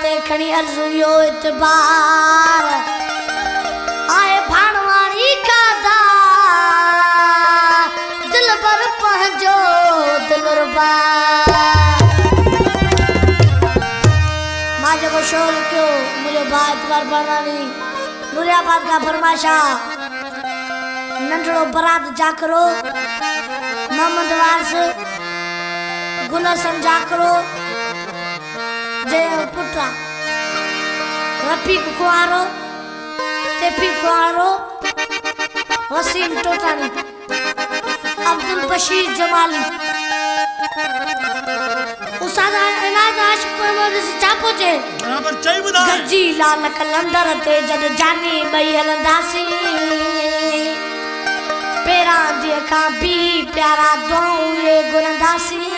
देखनी अर्जु यो इतबार आए भाणवाणी का दा दिल पर पहुंचो दिलरुबा माजे को शोर क्यों मुझे बात बार बनानी नूरियाबाद का फरमाशा नंढड़ो बरात जाकरो मोहम्मद वारस गुलशन जाकरो जय पुत्रा रफीक कुआरो तेपी कुआरो वसीम टोटानी अब्दुल बशीर जमाली उसादा इनाद आशिक मोहम्मद से चापो जे बराबर चई बुधा गजी लाल कलंदर ते जद जानी बई हलंदासी पेरा दिया का भी प्यारा दुआऊं ये गुरंदासी